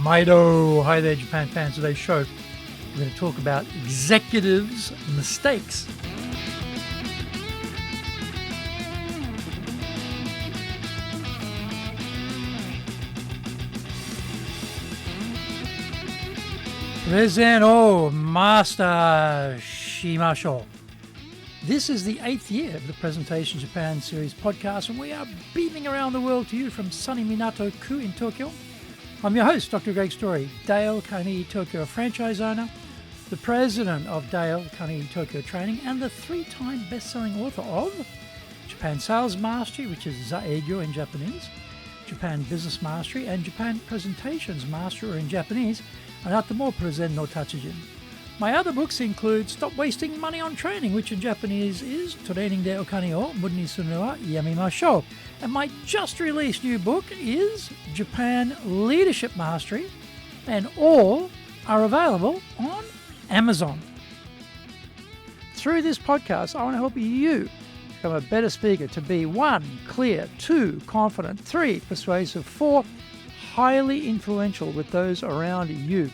Maido! Hi there, Japan fans. Today's show, we're going to talk about executives' mistakes. Present, Master Shimashou. This is the 8th year of the Presentation Japan series podcast, and we are beaming around the world to you from sunny Minato-ku in Tokyo. I'm your host, Dr. Greg Story, Dale Carnegie Tokyo franchise owner, the president of Dale Carnegie Tokyo Training, and the 3-time best-selling author of Japan Sales Mastery, which is Zaegyo in Japanese, Japan Business Mastery, and Japan Presentations Mastery, or in Japanese, Anata Present no Tachijin. My other books include Stop Wasting Money on Training, which in Japanese is Training de Okane o Muda ni Suru no wa Yamimashou. And my just released new book is Japan Leadership Mastery, and all are available on Amazon. Through this podcast, I want to help you become a better speaker to be 1, clear, 2, confident, 3, persuasive, 4, highly influential with those around you.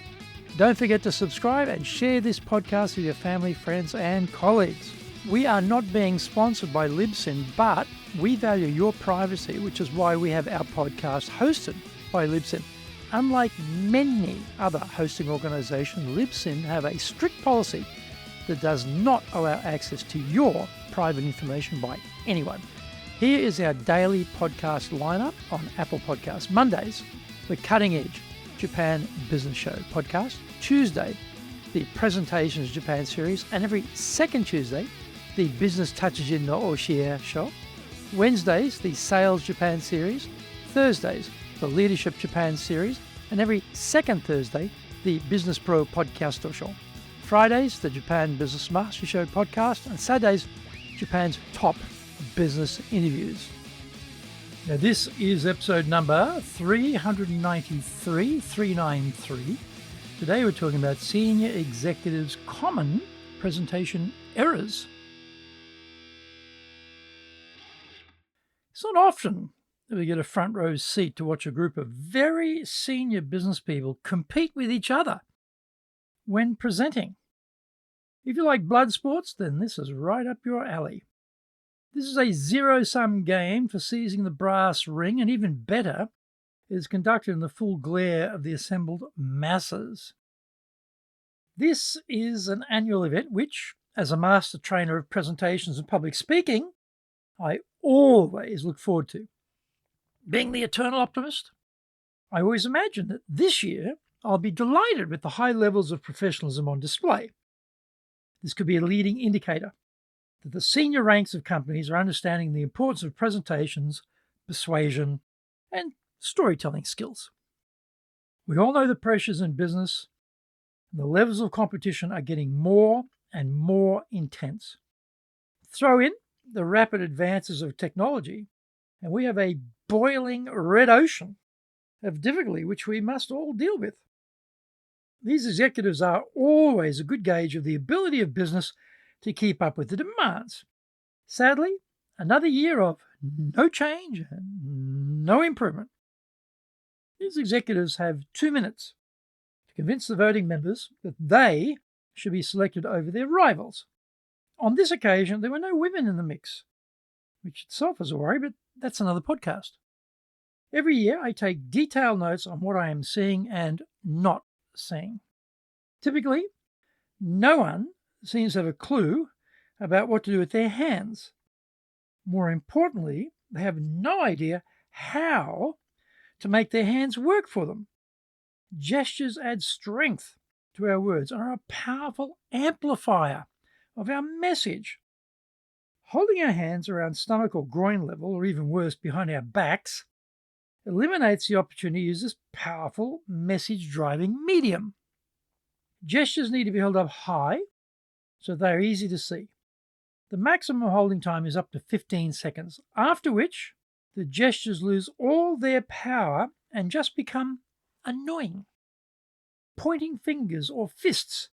Don't forget to subscribe and share this podcast with your family, friends, and colleagues. We are not being sponsored by Libsyn, but we value your privacy, which is why we have our podcast hosted by Libsyn. Unlike many other hosting organizations, Libsyn have a strict policy that does not allow access to your private information by anyone. Here is our daily podcast lineup on Apple Podcasts. Mondays, the Cutting Edge Japan Business Show podcast. Tuesday, the Presentations Japan series, and every second Tuesday, the Business Tachijin no Oshie show. Wednesdays, the Sales Japan series. Thursdays, the Leadership Japan series, and every second Thursday, the Business Pro Podcast show. Fridays, the Japan Business Mastery Show podcast, and Saturdays, Japan's top business interviews. Now, this is episode number 393. Today we're talking about senior executives' common presentation errors. It's not often that we get a front row seat to watch a group of very senior business people compete with each other when presenting. If you like blood sports, then this is right up your alley. This is a zero-sum game for seizing the brass ring, and even better, it is conducted in the full glare of the assembled masses. This is an annual event which, as a master trainer of presentations and public speaking, I always look forward to. Being the eternal optimist, I always imagine that this year I'll be delighted with the high levels of professionalism on display. This could be a leading indicator that the senior ranks of companies are understanding the importance of presentations, persuasion, and storytelling skills. We all know the pressures in business, and the levels of competition are getting more and more intense. Throw in the rapid advances of technology, and we have a boiling red ocean of difficulty which we must all deal with. These executives are always a good gauge of the ability of business to keep up with the demands. Sadly, another year of no change and no improvement. These executives have 2 minutes to convince the voting members that they should be selected over their rivals. On this occasion, there were no women in the mix, which itself is a worry, but that's another podcast. Every year, I take detailed notes on what I am seeing and not seeing. Typically, no one seems to have a clue about what to do with their hands. More importantly, they have no idea how to make their hands work for them. Gestures add strength to our words and are a powerful amplifier of our message. Holding our hands around stomach or groin level, or even worse, behind our backs, eliminates the opportunity to use this powerful message-driving medium. Gestures need to be held up high so they are easy to see. The maximum holding time is up to 15 seconds, after which the gestures lose all their power and just become annoying. Pointing fingers or fists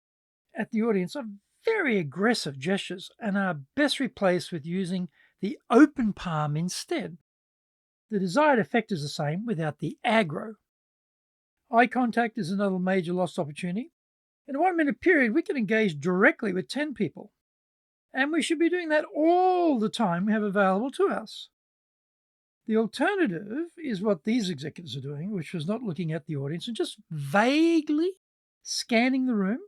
at the audience are very aggressive gestures and are best replaced with using the open palm instead. The desired effect is the same without the aggro. Eye contact is another major lost opportunity. In a 1-minute period, we can engage directly with 10 people. And we should be doing that all the time we have available to us. The alternative is what these executives are doing, which was not looking at the audience and just vaguely scanning the room,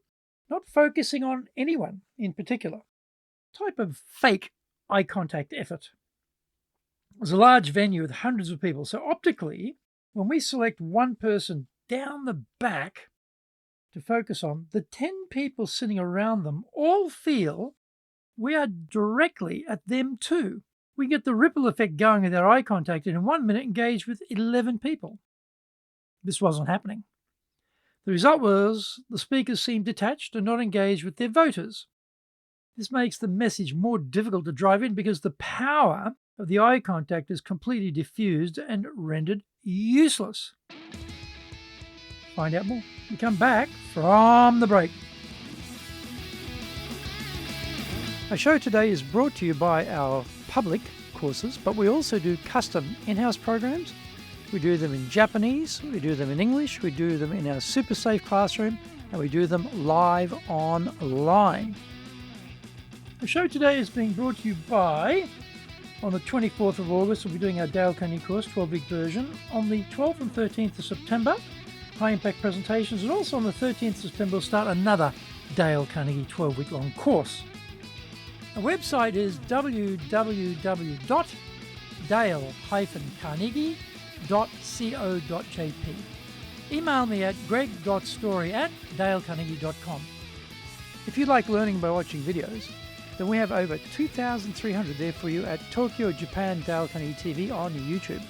not focusing on anyone in particular. Type of fake eye contact effort. It was a large venue with hundreds of people, so optically, when we select one person down the back to focus on, the 10 people sitting around them all feel we are directly at them too. We get the ripple effect going with our eye contact and in 1 minute engage with 11 people. This wasn't happening. The result was the speakers seemed detached and not engaged with their voters. This makes the message more difficult to drive in because the power of the eye contact is completely diffused and rendered useless. Find out more. We come back from the break. Our show today is brought to you by our public courses, but we also do custom in-house programs. We do them in Japanese, we do them in English, we do them in our super safe classroom, and we do them live online. The show today is being brought to you by, on the 24th of August, we'll be doing our Dale Carnegie course, 12-week version. On the 12th and 13th of September, high-impact presentations, and also on the 13th of September, we'll start another Dale Carnegie 12-week long course. Our website is www.dale-carnegie.co.jp. Email me at greg.story@dalecarnegie.com. If you like learning by watching videos, then we have over 2,300 there for you at Tokyo, Japan, Dale Carnegie TV on YouTube.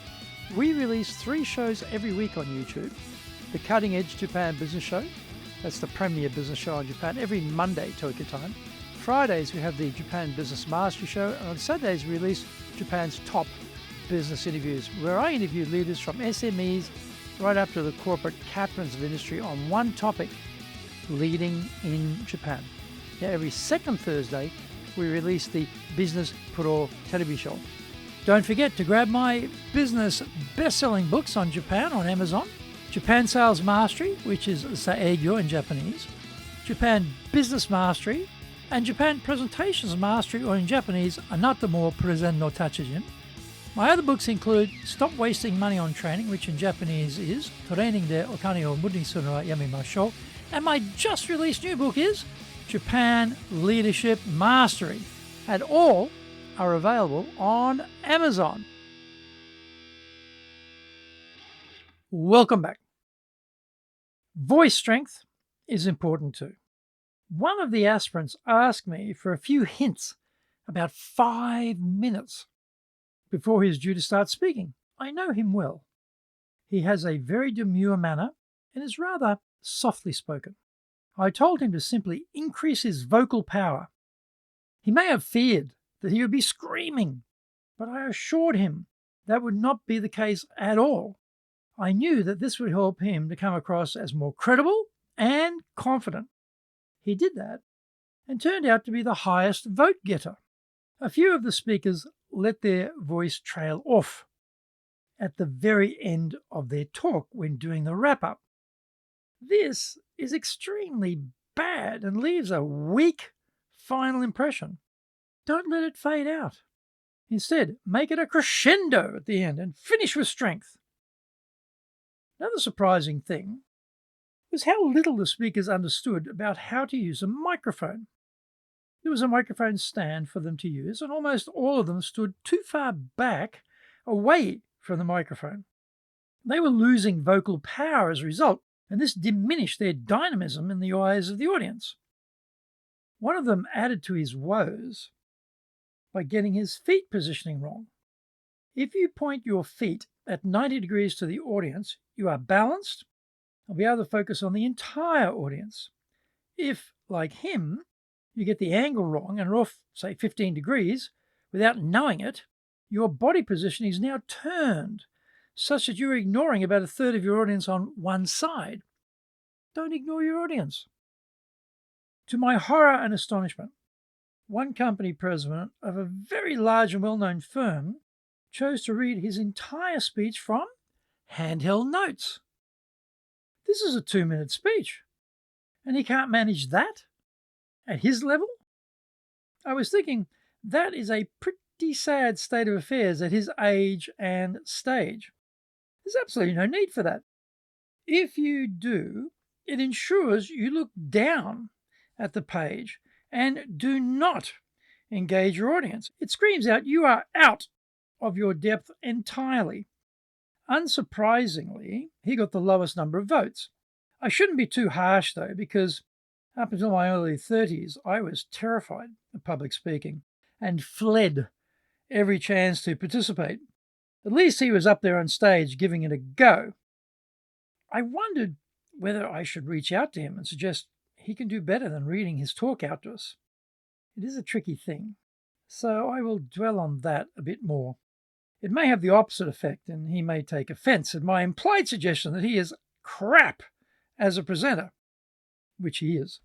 We release 3 shows every week on YouTube. The Cutting Edge Japan Business Show, that's the premier business show on Japan, every Monday Tokyo time. Fridays we have the Japan Business Mastery Show, and on Saturdays we release Japan's top business interviews, where I interview leaders from SMEs right up to the corporate captains of industry on one topic, leading in Japan. Now, every second Thursday we release the Business Pro television show. Don't forget to grab my business best-selling books on Japan on Amazon. Japan Sales Mastery, which is Saegyo in Japanese, Japan Business Mastery, and Japan Presentations Mastery, or in Japanese, Anata mo Presen no Tachijin. My other books include Stop Wasting Money on Training, which in Japanese is Training de Okane o Muri ni suru wa yamemashou, and my just released new book is Japan Leadership Mastery, and all are available on Amazon. Welcome back. Voice strength is important too. One of the aspirants asked me for a few hints about 5 minutes before he's due to start speaking. I know him well. He has a very demure manner and is rather softly spoken. I told him to simply increase his vocal power. He may have feared that he would be screaming, but I assured him that would not be the case at all. I knew that this would help him to come across as more credible and confident. He did that and turned out to be the highest vote getter. A few of the speakers let their voice trail off at the very end of their talk when doing the wrap-up. This is extremely bad and leaves a weak final impression. Don't let it fade out. Instead, make it a crescendo at the end and finish with strength. Another surprising thing was how little the speakers understood about how to use a microphone. There was a microphone stand for them to use, and almost all of them stood too far back away from the microphone. They were losing vocal power as a result, and this diminished their dynamism in the eyes of the audience. One of them added to his woes by getting his feet positioning wrong. If you point your feet at 90 degrees to the audience, you are balanced and be able to focus on the entire audience. If, like him, you get the angle wrong and are off, say, 15 degrees without knowing it, your body position is now turned such that you're ignoring about a third of your audience on one side. Don't ignore your audience. To my horror and astonishment, one company president of a very large and well-known firm chose to read his entire speech from handheld notes. This is a 2-minute speech, and he can't manage that at his level? I was thinking that is a pretty sad state of affairs at his age and stage. There's absolutely no need for that. If you do, it ensures you look down at the page and do not engage your audience. It screams out you are out of your depth entirely. Unsurprisingly, he got the lowest number of votes. I shouldn't be too harsh, though, because up until my early 30s, I was terrified of public speaking and fled every chance to participate. At least he was up there on stage giving it a go. I wondered whether I should reach out to him and suggest he can do better than reading his talk out to us. It is a tricky thing, so I will dwell on that a bit more. It may have the opposite effect, and he may take offense at my implied suggestion that he is crap as a presenter, which he is.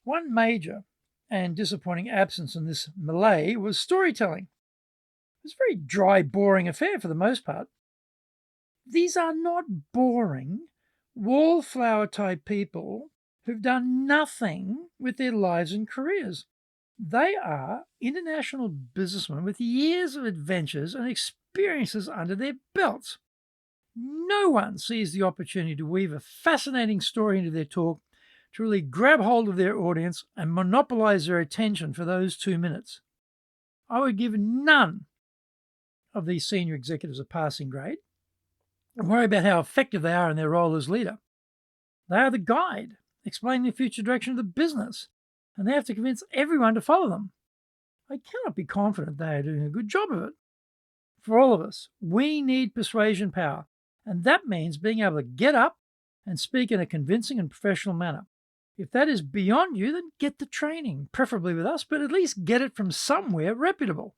One major and disappointing absence in this melee was storytelling. It was a very dry, boring affair for the most part. These are not boring, wallflower-type people who've done nothing with their lives and careers. They are international businessmen with years of adventures and experiences under their belts. No one sees the opportunity to weave a fascinating story into their talk, to really grab hold of their audience and monopolize their attention for those 2 minutes. I would give none of these senior executives a passing grade and worry about how effective they are in their role as leader. They are the guide, explaining the future direction of the business, and they have to convince everyone to follow them. I cannot be confident they are doing a good job of it. For all of us, we need persuasion power, and that means being able to get up and speak in a convincing and professional manner. If that is beyond you, then get the training, preferably with us, but at least get it from somewhere reputable.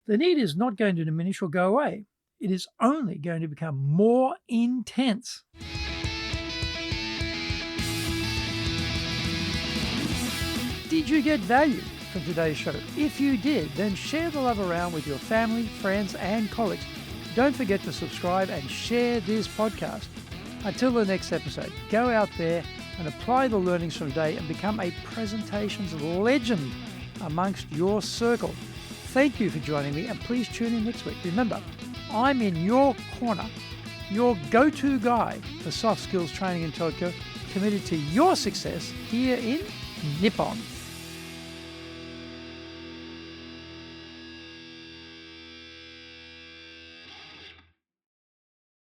The need is not going to diminish or go away. It is only going to become more intense. Did you get value from today's show? If you did, then share the love around with your family, friends, and colleagues. Don't forget to subscribe and share this podcast. Until the next episode, go out there and apply the learnings from today and become a presentations legend amongst your circle. Thank you for joining me, and please tune in next week. Remember, I'm in your corner, your go-to guy for soft skills training in Tokyo, committed to your success here in Nippon.